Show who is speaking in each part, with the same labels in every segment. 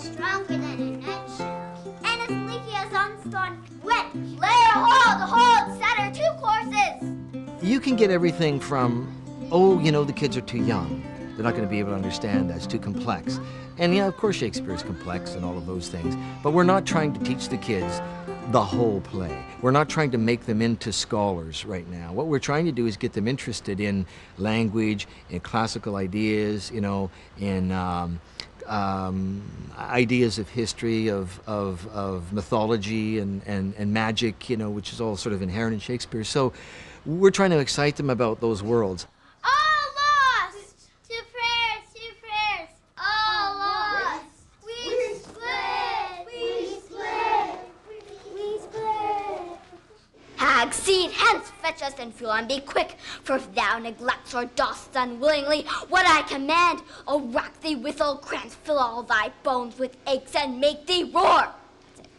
Speaker 1: stronger than a nutshell. And as leaky as unspun wet. Lay hold, center, 2 courses.
Speaker 2: You can get everything from, oh, you know, the kids are too young. They're not going to be able to understand that. It's too complex. And yeah, of course Shakespeare is complex and all of those things. But we're not trying to teach the kids the whole play. We're not trying to make them into scholars right now. What we're trying to do is get them interested in language, in classical ideas, you know, in ideas of history, of mythology and magic, you know, which is all sort of inherent in Shakespeare. So we're trying to excite them about those worlds.
Speaker 1: All lost! 2 prayers, all lost! We split! Hag, seed, hence fetch us and fuel, and be quick, for if thou neglects or dost unwillingly what I command, I'll rack thee with old crayons, fill all thy bones with aches, and make thee roar.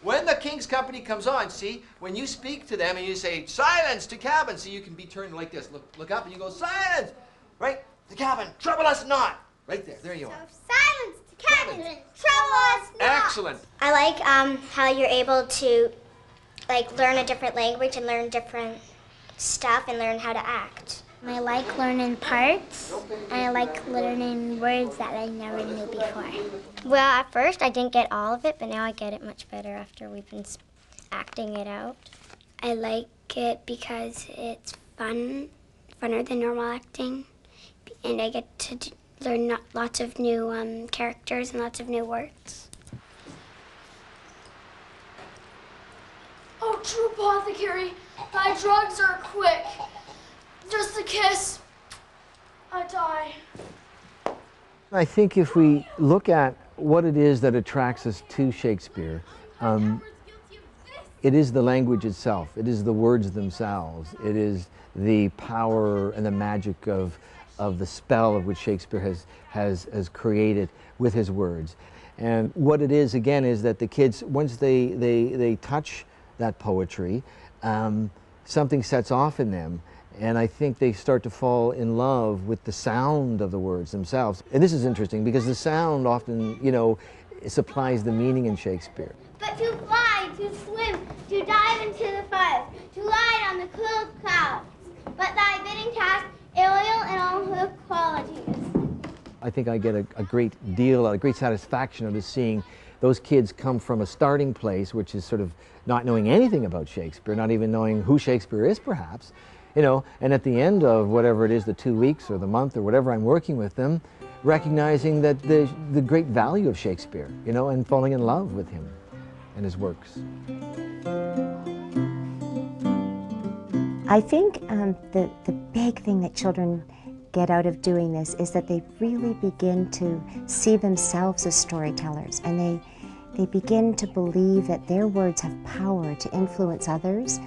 Speaker 2: When the King's Company comes on, see, when you speak to them and you say, silence to cabin, so you can be turned like this. Look up and you go, silence! Right? To cabin, trouble us not! Right there you are.
Speaker 1: So silence to cabin, trouble us not!
Speaker 2: Excellent!
Speaker 1: I like how you're able to learn a different language and learn different stuff and learn how to act. I like learning parts, and I like learning words that I never knew before. Well, at first I didn't get all of it, but now I get it much better after we've been acting it out. I like it because it's funner than normal acting, and I get to learn lots of new characters and lots of new words.
Speaker 3: Oh, true apothecary, thy drugs are quick. Just a kiss, I die.
Speaker 2: I think if we look at what it is that attracts us to Shakespeare, it is the language itself. It is the words themselves. It is the power and the magic of the spell of which Shakespeare has created with his words. And what it is, again, is that the kids, once they touch that poetry, something sets off in them. And I think they start to fall in love with the sound of the words themselves. And this is interesting because the sound often, you know, supplies the meaning in Shakespeare.
Speaker 1: But to fly, to swim, to dive into the fires, to light on the cool clouds. But thy bidding task, aerial in all her qualities.
Speaker 2: I think I get a great deal, a great satisfaction out of seeing those kids come from a starting place, which is sort of not knowing anything about Shakespeare, not even knowing who Shakespeare is, perhaps. You know, and at the end of whatever it is, the 2 weeks or the month or whatever I'm working with them, recognizing that the great value of Shakespeare, you know, and falling in love with him and his works.
Speaker 4: I think the big thing that children get out of doing this is that they really begin to see themselves as storytellers, and they begin to believe that their words have power to influence others.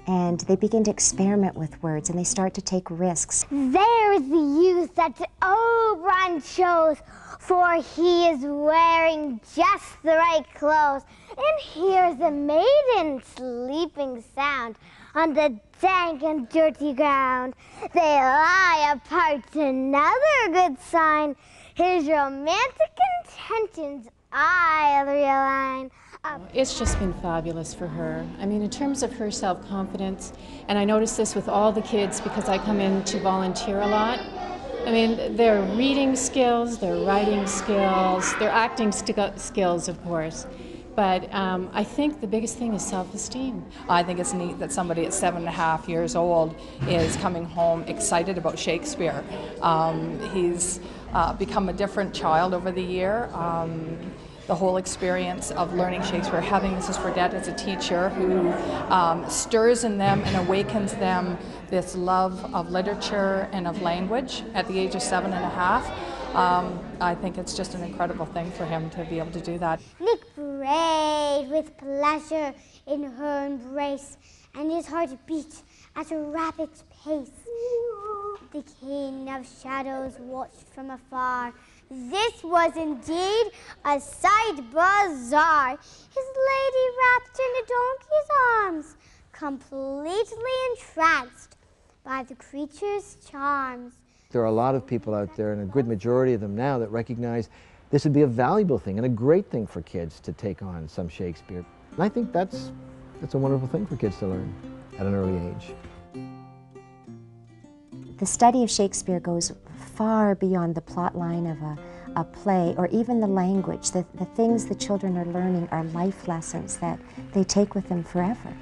Speaker 4: And they begin to experiment with words, and they start to take risks.
Speaker 1: There's the youth that Oberon chose, for he is wearing just the right clothes. And here's a maiden sleeping sound on the dank and dirty ground. They lie apart, another good sign. His romantic intentions I realign.
Speaker 5: It's just been fabulous for her. I mean, in terms of her self-confidence, and I notice this with all the kids because I come in to volunteer a lot. I mean, their reading skills, their writing skills, their acting skills, of course. But I think the biggest thing is self-esteem.
Speaker 6: I think it's neat that somebody at 7.5 years old is coming home excited about Shakespeare. He's become a different child over the year. The whole experience of learning Shakespeare, having Mrs. Fredette as a teacher who stirs in them and awakens them this love of literature and of language at the age of 7.5. I think it's just an incredible thing for him to be able to do that.
Speaker 1: Nick prayed with pleasure in her embrace, and his heart beat at a rapid pace. The king of shadows watched from afar. This was indeed a sight bizarre. His lady wrapped in a donkey's arms, completely entranced by the creature's charms.
Speaker 2: There are a lot of people out there, and a good majority of them now, that recognize this would be a valuable thing and a great thing for kids to take on some Shakespeare. And I think that's a wonderful thing for kids to learn at an early age.
Speaker 4: The study of Shakespeare goes far beyond the plot line of a play or even the language. The things the children are learning are life lessons that they take with them forever.